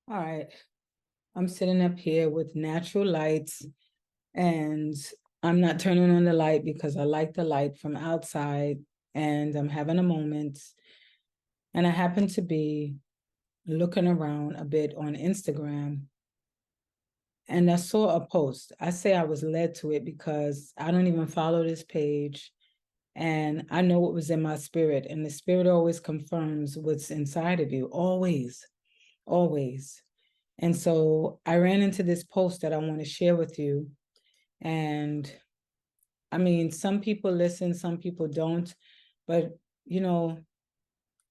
All right. I'm sitting up here with natural lights, and I'm not turning on the light because I like the light from outside, and I'm having a moment. And I happen to be looking around a bit on Instagram, and I saw a post. I say I was led to it because I don't even follow this page. And I know what was in my spirit, and the spirit always confirms what's inside of you, always, always. And so I ran into this post that I want to share with you. And I mean, some people listen, some people don't, but you know,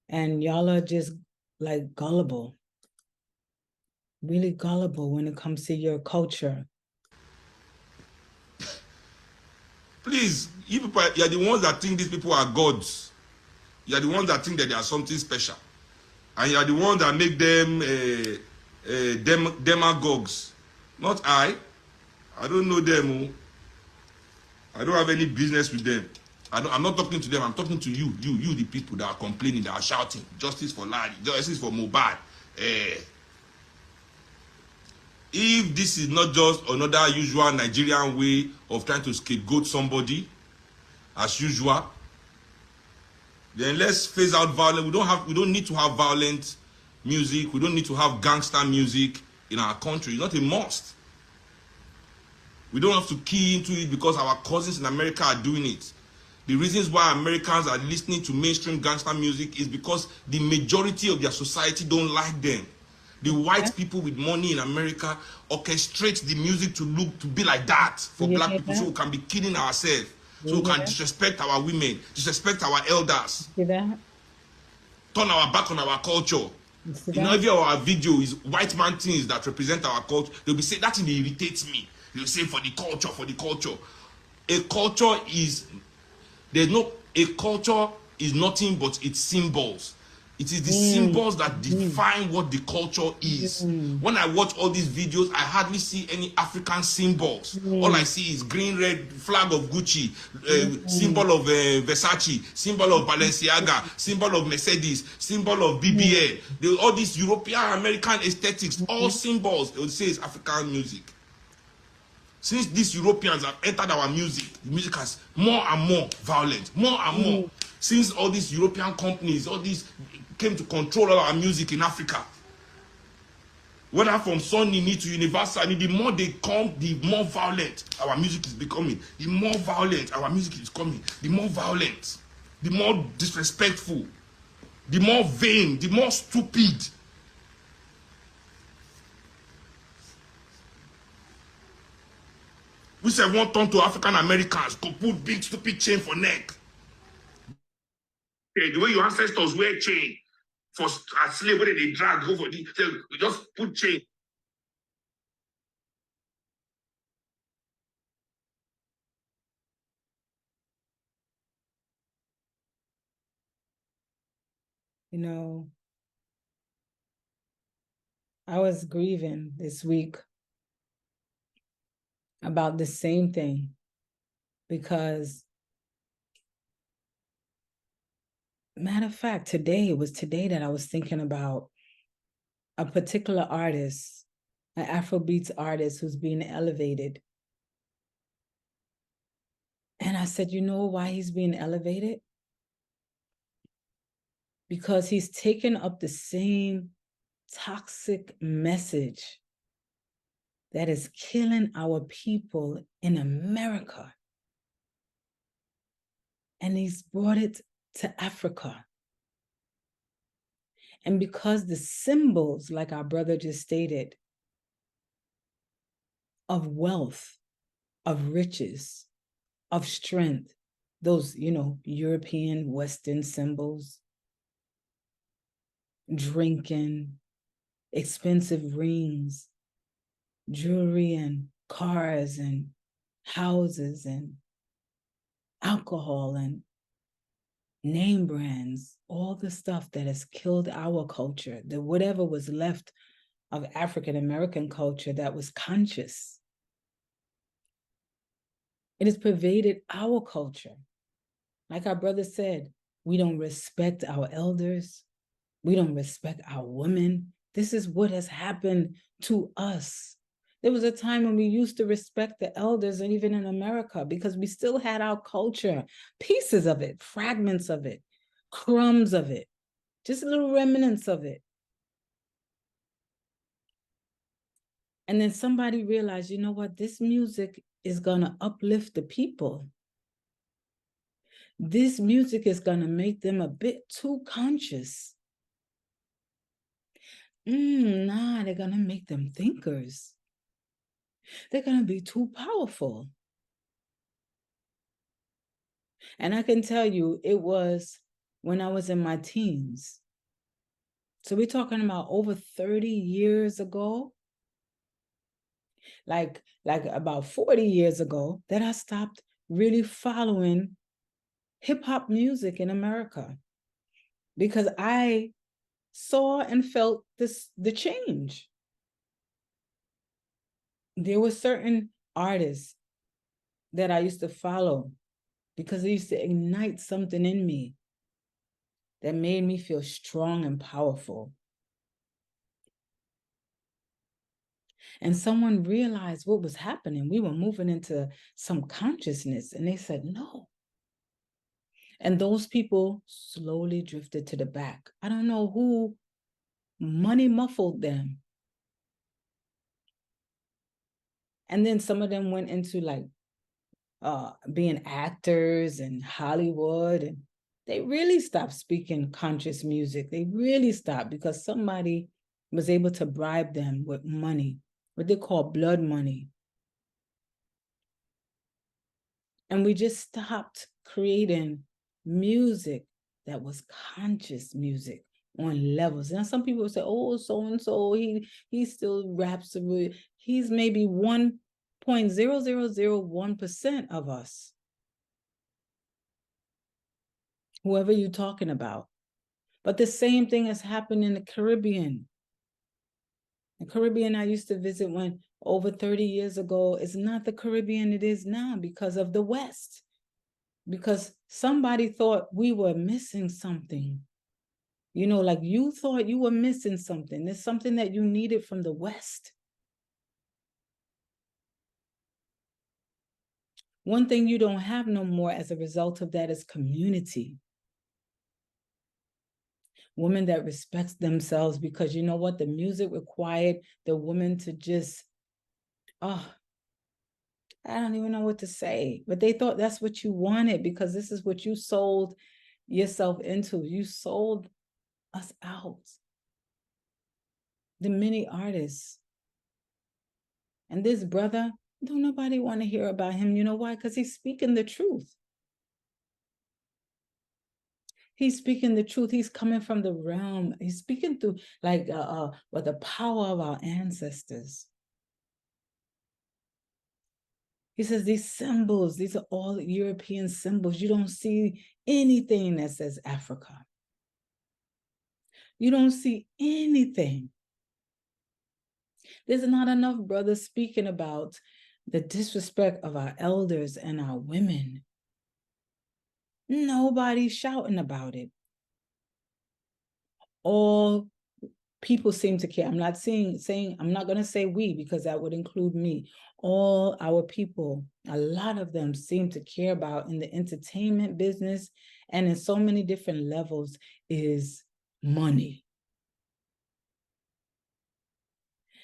and y'all are just like gullible, really gullible when it comes to your culture. Please, you people, you are the ones that think these people are gods. You are the ones that think that they are something special, and you are the ones that make them demagogues. Not I. I don't know them. I don't have any business with them. I'm not talking to them. I'm talking to you, the people that are complaining, that are shouting, justice for Ladi, justice for Mohbad. If this is not just another usual Nigerian way of trying to scapegoat somebody, as usual, then let's phase out violence. We don't need to have violent music. We don't need to have gangster music in our country. It's not a must. We don't have to key into it because our cousins in America are doing it. The reasons why Americans are listening to mainstream gangster music is because the majority of their society don't like them. The white people with money in America orchestrate the music to be like that for You black hear people, so that? we can be killing ourselves, so You we hear can that? disrespect our women, disrespect our elders, See that? turn our back on our culture. You see You know, that? every our video is white man things that represent our culture. They'll be saying that thing irritates me. They'll say for the culture, for the culture. A culture is there's no a culture is nothing but its symbols. It is the symbols that Mm. define what the culture is. Mm. When I watch all these videos, I hardly see any African symbols. All I Mm. see is green, red flag of Gucci, Mm. symbol of Versace, symbol of Balenciaga, symbol of Mercedes, symbol of BBA. All these European American aesthetics, all Mm. symbols. They would say it's African music. Since these Europeans have entered our music, the music has more and more violent, more and more. Mm. Since all these European companies, all these came to control all our music in Africa, whether from Sonny to Universal, the more they come, the more violent our music is becoming. The more violent our music is coming, the more violent, the more disrespectful, the more vain, the more stupid. We say one turn to African Americans, go put big stupid chain for neck. The way your ancestors wear chain for a slave, where they drag go for the, so we just put chain. You know, I was grieving this week about the same thing because, matter of fact, it was today that I was thinking about a particular artist, an Afrobeats artist who's being elevated. And I said, you know why he's being elevated? Because he's taken up the same toxic message that is killing our people in America. And he's brought it to Africa. And because the symbols, like our brother just stated, of wealth, of riches, of strength, those, European, Western symbols, drinking, expensive rings, jewelry, and cars, and houses, and alcohol, and name brands, all the stuff that has killed our culture, that whatever was left of African American culture that was conscious. It has pervaded our culture. Like our brother said, we don't respect our elders. We don't respect our women. This is what has happened to us. There was a time when we used to respect the elders, and even in America, because we still had our culture, pieces of it, fragments of it, crumbs of it, just little remnants of it. And then somebody realized, you know what, this music is gonna uplift the people. This music is gonna make them a bit too conscious. Nah, they're gonna make them thinkers. They're gonna be too powerful. And I can tell you, it was when I was in my teens. So we're talking about over 30 years ago, like about 40 years ago, that I stopped really following hip hop music in America, because I saw and felt the change. There were certain artists that I used to follow because they used to ignite something in me that made me feel strong and powerful. And someone realized what was happening. We were moving into some consciousness, and they said, no. And those people slowly drifted to the back. I don't know who money muffled them. And then some of them went into like being actors in Hollywood, and they really stopped speaking conscious music. They really stopped because somebody was able to bribe them with money, what they call blood money. And we just stopped creating music that was conscious music on levels. And some people say, oh, so-and-so, he still raps. He's maybe 1.0001% of us. Whoever you're talking about. But the same thing has happened in the Caribbean. The Caribbean I used to visit when over 30 years ago is not the Caribbean it is now because of the West. Because somebody thought we were missing something. You know, like you thought you were missing something. There's something that you needed from the West. One thing you don't have no more as a result of that is community. Women that respects themselves, because you know what? The music required the woman to just, I don't even know what to say. But they thought that's what you wanted because this is what you sold yourself into. You sold us out. The many artists. And this brother, don't nobody want to hear about him. You know why? Because he's speaking the truth. He's speaking the truth. He's coming from the realm. He's speaking through like with the power of our ancestors. He says these symbols, these are all European symbols. You don't see anything that says Africa. You don't see anything. There's not enough brothers speaking about the disrespect of our elders and our women. Nobody's shouting about it. All people seem to care. I'm not saying I'm not going to say we, because that would include me. All our people, a lot of them seem to care about in the entertainment business and in so many different levels is money.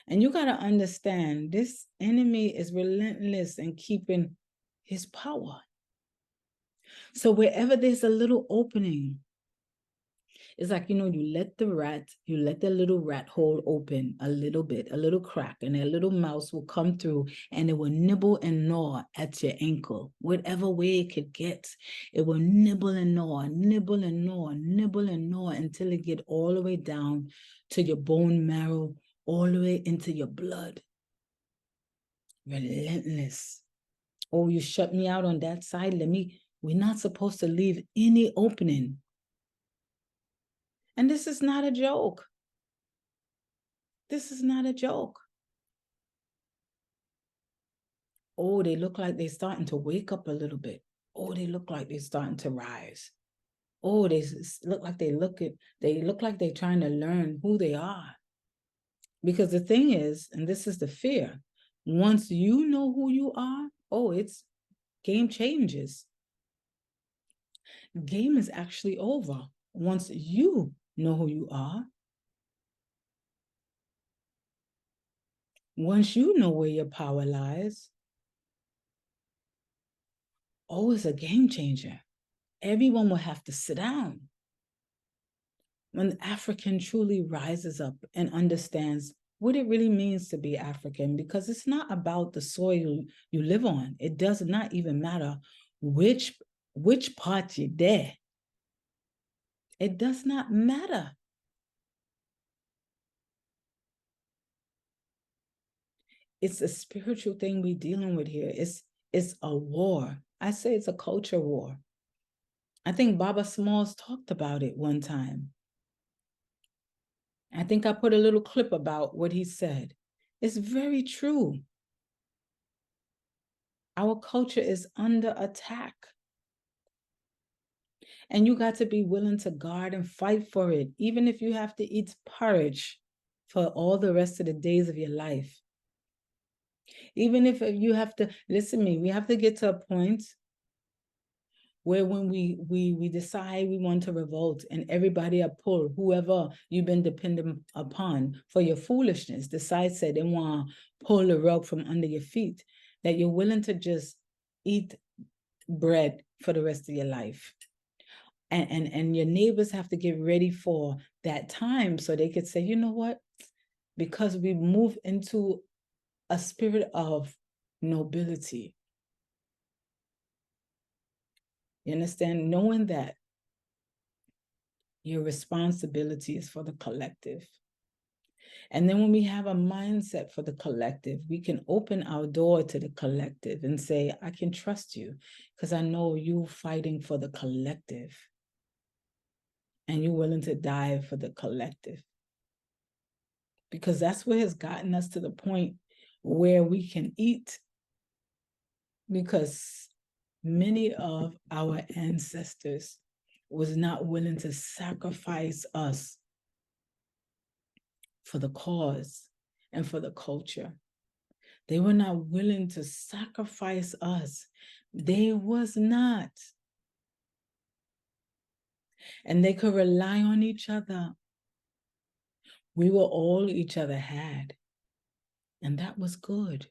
And you got to understand, this enemy is relentless in keeping his power. So wherever there's a little opening, it's like, you know, you let the little rat hole open a little bit, a little crack, and a little mouse will come through and it will nibble and gnaw at your ankle, whatever way it could get. It will nibble and gnaw, nibble and gnaw, nibble and gnaw until it get all the way down to your bone marrow, all the way into your blood. Relentless. Oh, you shut me out on that side. We're not supposed to leave any opening. And this is not a joke. This is not a joke. Oh, they look like they're starting to wake up a little bit. Oh, they look like they're starting to rise. Oh, they look like they're trying to learn who they are. Because the thing is, and this is the fear, once you know who you are, oh, it's game changes. Game is actually over once you know who you are. Once you know where your power lies, oh, it's a game changer. Everyone will have to sit down. When the African truly rises up and understands what it really means to be African, because it's not about the soil you live on. It does not even matter which part you're there. It does not matter. It's a spiritual thing we're dealing with here. It's a war. I say it's a culture war. I think Baba Smalls talked about it one time. I think I put a little clip about what he said. It's very true. Our culture is under attack. And you got to be willing to guard and fight for it, even if you have to eat porridge for all the rest of the days of your life. Even if you have to, listen to me, we have to get to a point where when we decide we want to revolt and everybody pull, whoever you've been dependent upon for your foolishness, decides that they want to pull the rug from under your feet, that you're willing to just eat bread for the rest of your life. And your neighbors have to get ready for that time so they could say, you know what? Because we move into a spirit of nobility. You understand? Knowing that your responsibility is for the collective. And then when we have a mindset for the collective, we can open our door to the collective and say, I can trust you because I know you're fighting for the collective. And you're willing to die for the collective. Because that's what has gotten us to the point where we can eat. Because many of our ancestors was not willing to sacrifice us for the cause and for the culture. They were not willing to sacrifice us. They was not. And they could rely on each other. We were all each other had. And that was good.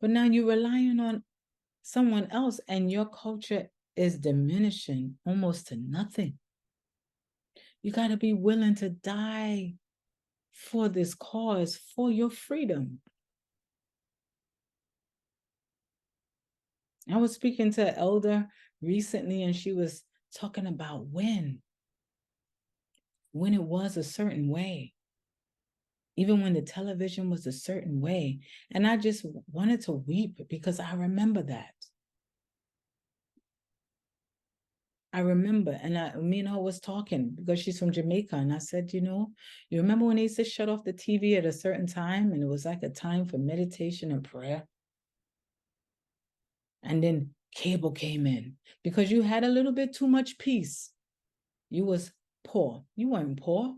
But now you're relying on someone else and your culture is diminishing almost to nothing. You got to be willing to die for this cause, for your freedom. I was speaking to an elder recently and she was talking about when it was a certain way, even when the television was a certain way. And I just wanted to weep because I remember that. I remember, and me and her was talking because she's from Jamaica. And I said, you remember when they used to shut off the TV at a certain time and it was like a time for meditation and prayer? And then cable came in because you had a little bit too much peace. You was poor. You weren't poor.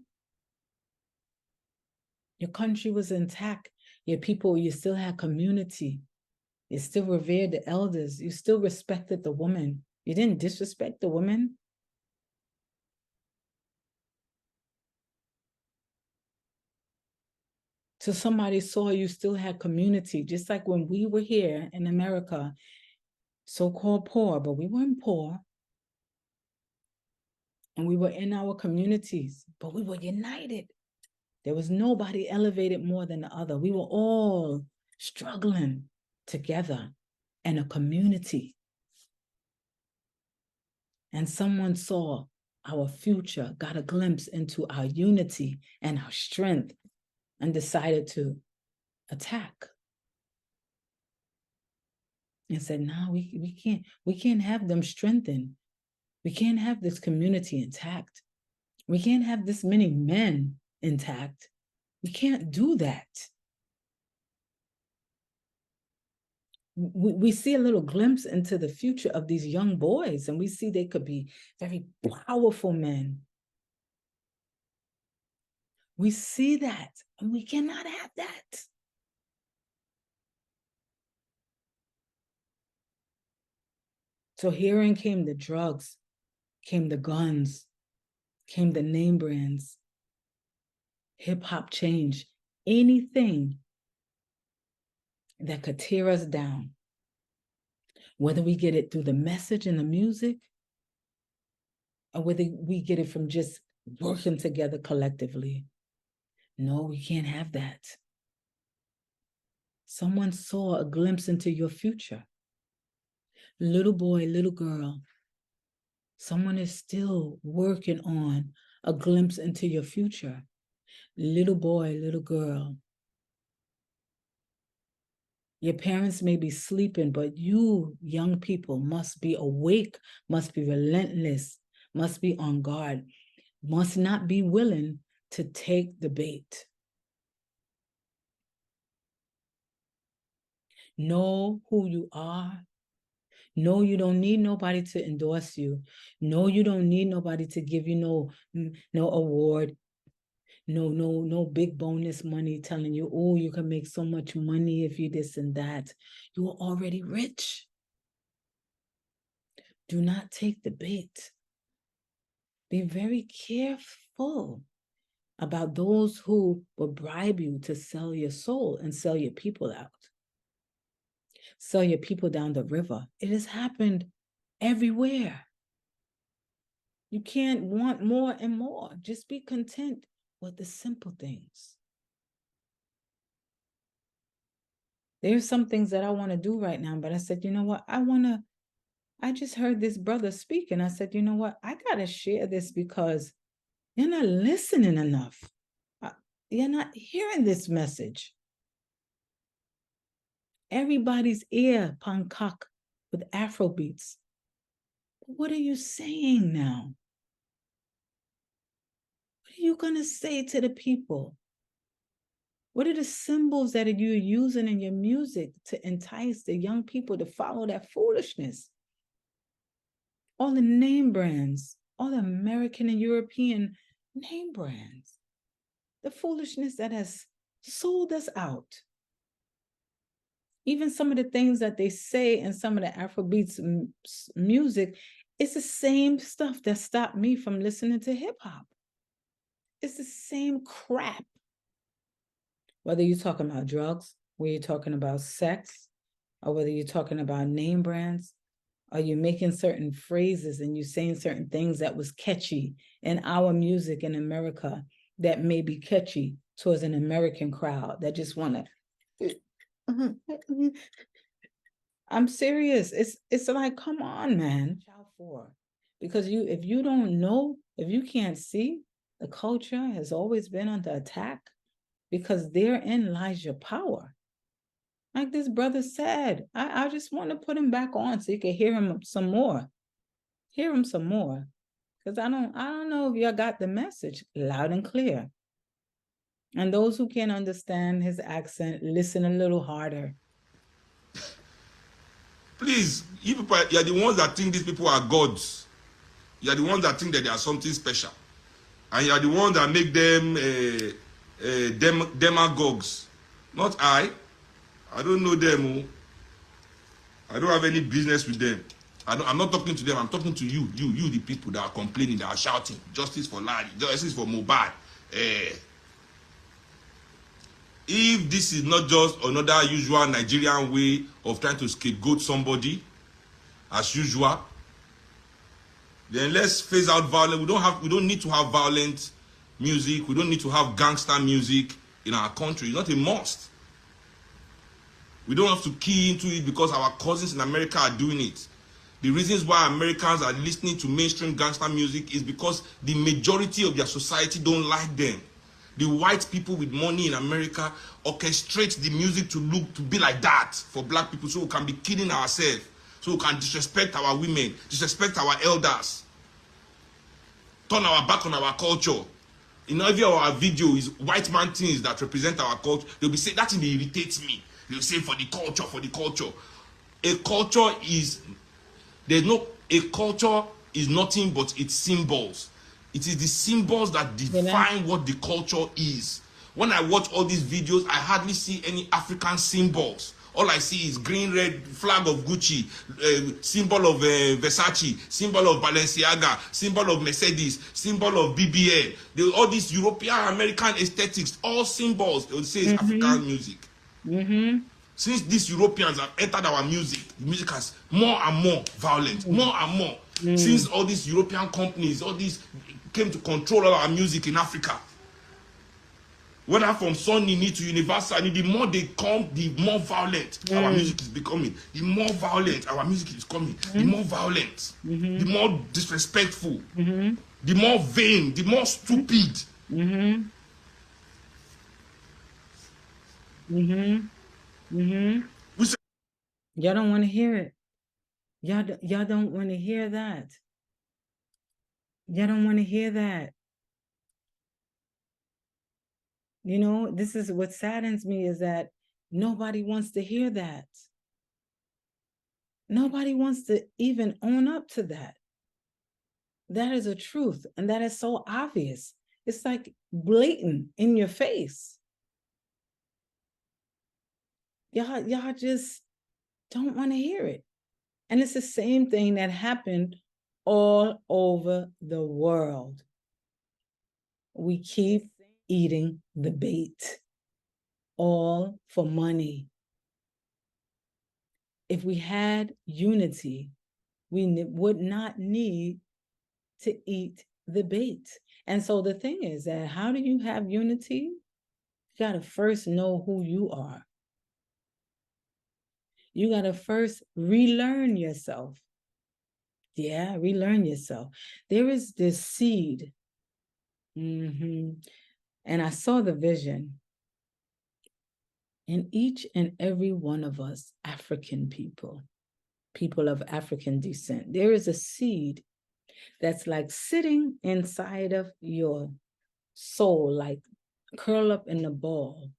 Your country was intact. Your people, you still had community. You still revered the elders. You still respected the woman. You didn't disrespect the woman. So somebody saw you still had community, just like when we were here in America, so-called poor, but we weren't poor. And we were in our communities, but we were united. There was nobody elevated more than the other. We were all struggling together in a community. And someone saw our future, got a glimpse into our unity and our strength, and decided to attack. And said, no, we can't have them strengthened. We can't have this community intact. We can't have this many men intact. We can't do that. We see a little glimpse into the future of these young boys, and we see they could be very powerful men. We see that, and we cannot have that. So herein came the drugs, came the guns, came the name brands. Hip hop changed anything that could tear us down, whether we get it through the message and the music, or whether we get it from just working together collectively. No, we can't have that. Someone saw a glimpse into your future. Little boy, little girl, someone is still working on a glimpse into your future. Little boy, little girl. Your parents may be sleeping, but you, young people, must be awake, must be relentless, must be on guard, must not be willing to take the bait. Know who you are. No, you don't need nobody to endorse you. No, you don't need nobody to give you no award. No big bonus money telling you, oh, you can make so much money if you this and that. You are already rich. Do not take the bait. Be very careful about those who will bribe you to sell your soul and sell your people out. Sell your people down the river. It has happened everywhere. You can't want more and more. Just be content with the simple things. There's some things that I want to do right now, but I said, you know what? I just heard this brother speak, and I said, you know what? I got to share this because you're not listening enough. You're not hearing this message. Everybody's ear pankak with Afro beats. What are you saying now? What are you going to say to the people? What are the symbols that you're using in your music to entice the young people to follow that foolishness? All the name brands, all the American and European name brands, the foolishness that has sold us out. Even some of the things that they say in some of the Afrobeats music, it's the same stuff that stopped me from listening to hip hop. It's the same crap. Whether you're talking about drugs, whether you're talking about sex, or whether you're talking about name brands, or you're making certain phrases and you're saying certain things that was catchy in our music in America that may be catchy towards an American crowd that just want to. I'm serious. It's like, come on, man. Because if you don't know, if you can't see, the culture has always been under attack because therein lies your power. Like this brother said, I just want to put him back on so you can hear him some more. Hear him some more. Because I don't know if y'all got the message loud and clear. And those who can't understand his accent, listen a little harder. Please, you people, you're the ones that think these people are gods. You're the ones that think that they are something special. And you're the ones that make them demagogues. Not I. I don't know them. I don't have any business with them. I'm not talking to them. I'm talking to you, the people that are complaining, that are shouting, justice for Larry, justice for Mohbad. If this is not just another usual Nigerian way of trying to scapegoat somebody, as usual, then let's phase out violence. We don't need to have violent music. We don't need to have gangster music in our country. It's not a must. We don't have to key into it because our cousins in America are doing it. The reasons why Americans are listening to mainstream gangster music is because the majority of their society don't like them. The white people with money in America orchestrate the music to be like that for black people, so we can be killing ourselves, so we can disrespect our women, disrespect our elders, turn our back on our culture. In every of our video is white man things that represent our culture. They'll be saying that thing irritates me. They'll say for the culture, for the culture. A culture is nothing but its symbols. It is the symbols that define what the culture is. When I watch all these videos, I hardly see any African symbols. All I see is green, red flag of Gucci, symbol of Versace, symbol of Balenciaga, symbol of Mercedes, symbol of BBL. All these European American aesthetics, all symbols. They would say it's African music. Since these Europeans have entered our music, the music has more and more violent, more and more. Since all these European companies, all these came to control all our music in Africa. Whether from Sonini to Universal, the more they come, the more violent our music is becoming. The more violent our music is coming, the more violent, the more disrespectful, the more vain, the more stupid. Y'all don't want to hear it. Y'all don't want to hear that. Y'all don't want to hear that. You know, this is what saddens me, is that nobody wants to hear that. Nobody wants to even own up to that. That is a truth, and that is so obvious. It's like blatant in your face. Y'all just don't want to hear it. And it's the same thing that happened all over the world. We keep eating the bait, all for money. If we had unity, we would not need to eat the bait. And so the thing is that, how do you have unity? You got to first know who you are. You got to first relearn yourself. Yeah, relearn yourself. There is this seed. And I saw the vision. In each and every one of us, African people, people of African descent, there is a seed that's like sitting inside of your soul, like curl up in a ball,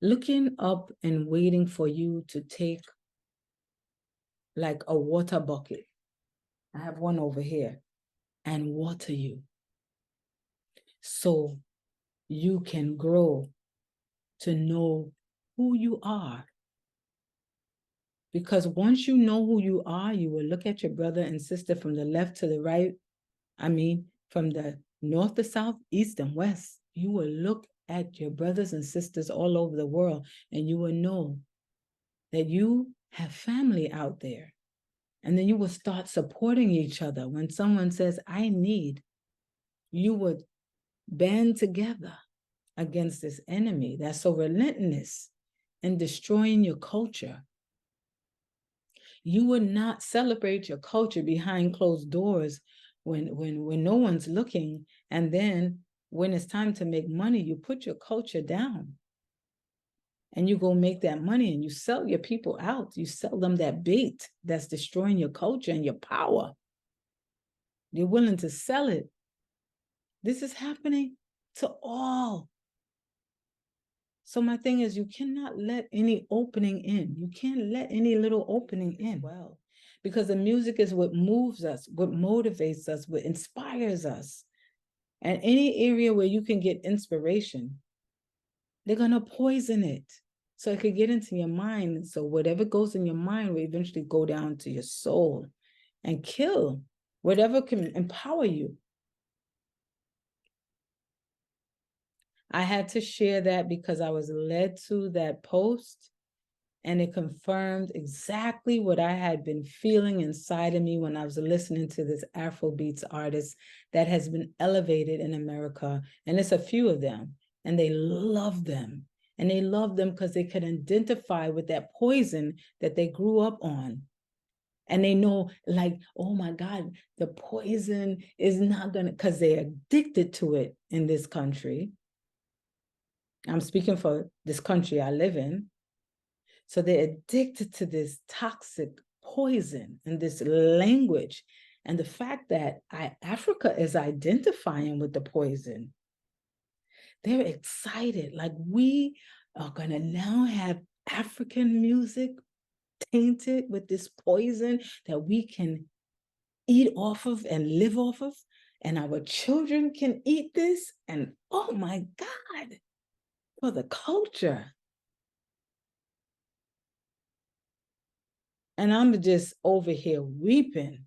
looking up and waiting for you to take like a water bucket. I have one over here, and water you so you can grow to know who you are. Because once you know who you are, you will look at your brother and sister from the left to the right. I mean, from the north to south, east and west. You will look at your brothers and sisters all over the world, and you will know that you have family out there. And then you will start supporting each other. When someone says, I need, you would band together against this enemy that's so relentless in destroying your culture. You would not celebrate your culture behind closed doors when no one's looking. And then when it's time to make money, you put your culture down. And you go make that money and you sell your people out. You sell them that bait that's destroying your culture and your power. You're willing to sell it. This is happening to all. So my thing is, you cannot let any opening in. You can't let any little opening in. Well, because the music is what moves us, what motivates us, what inspires us. And any area where you can get inspiration, they're going to poison it. So it could get into your mind. And so whatever goes in your mind will eventually go down to your soul and kill whatever can empower you. I had to share that because I was led to that post, and it confirmed exactly what I had been feeling inside of me when I was listening to this Afrobeats artist that has been elevated in America. And it's a few of them, and they love them. And they love them because they can identify with that poison that they grew up on. And they know, like, oh my God, the poison is not gonna, because they're addicted to it in this country. I'm speaking for this country I live in. So they're addicted to this toxic poison and this language. And the fact that Africa is identifying with the poison. They're excited. Like, we are going to now have African music tainted with this poison that we can eat off of and live off of, and our children can eat this, and oh my God, for the culture. And I'm just over here weeping.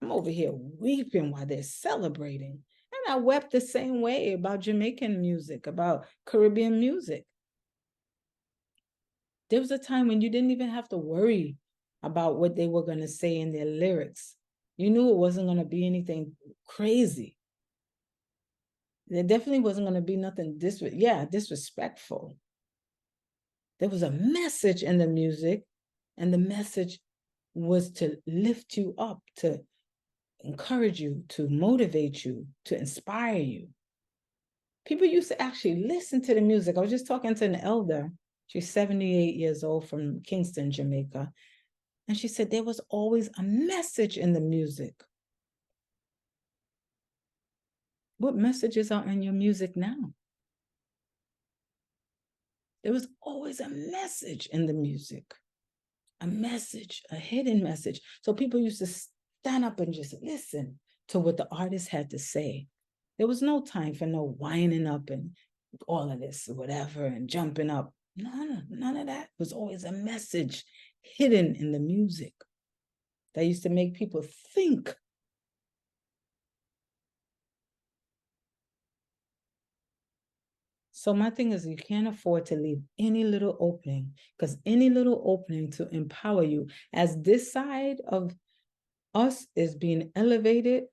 I'm over here weeping while they're celebrating. And I wept the same way about Jamaican music, about Caribbean music. There was a time when you didn't even have to worry about what they were going to say in their lyrics. You knew it wasn't going to be anything crazy. There definitely wasn't going to be nothing disrespectful. There was a message in the music, and the message was to lift you up, to encourage you, to motivate you, to inspire you. People used to actually listen to the music. I was just talking to an elder. She's 78 years old from Kingston, Jamaica. And she said there was always a message in the music. What messages are in your music now? There was always a message in the music, a message, a hidden message. So people used to stand up and just listen to what the artist had to say. There was no time for no winding up and all of this, whatever, and jumping up. None of that. It was always a message hidden in the music that used to make people think. So my thing is, you can't afford to leave any little opening, because any little opening to empower you, as this side of us is being elevated,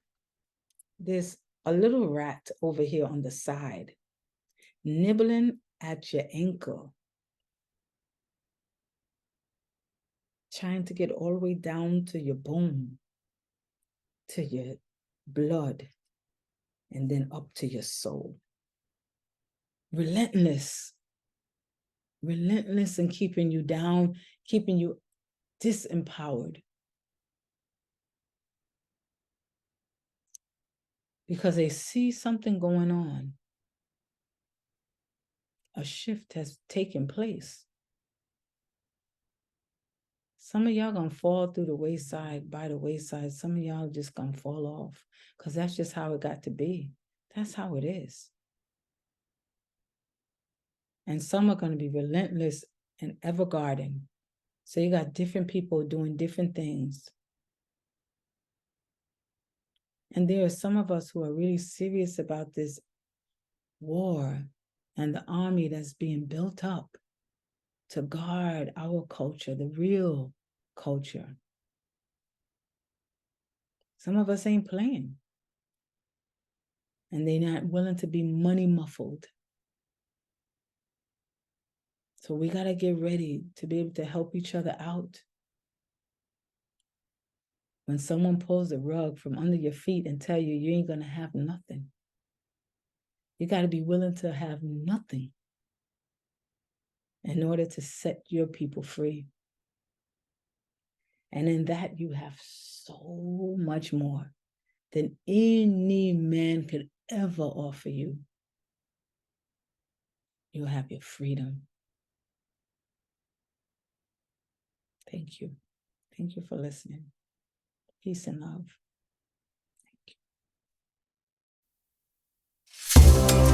there's a little rat over here on the side, nibbling at your ankle, trying to get all the way down to your bone, to your blood, and then up to your soul. Relentless in keeping you down, keeping you disempowered. Because they see something going on. A shift has taken place. Some of y'all gonna fall through the wayside, by the wayside. Some of y'all just gonna fall off, because that's just how it got to be. That's how it is. And some are gonna be relentless and ever guarding. So you got different people doing different things. And there are some of us who are really serious about this war and the army that's being built up to guard our culture, the real culture. Some of us ain't playing. And they're not willing to be money muffled. So we got to get ready to be able to help each other out. When someone pulls the rug from under your feet and tell you you ain't going to have nothing, you got to be willing to have nothing in order to set your people free. And in that, you have so much more than any man could ever offer you. You'll have your freedom. Thank you. Thank you for listening. Peace and love. Thank you.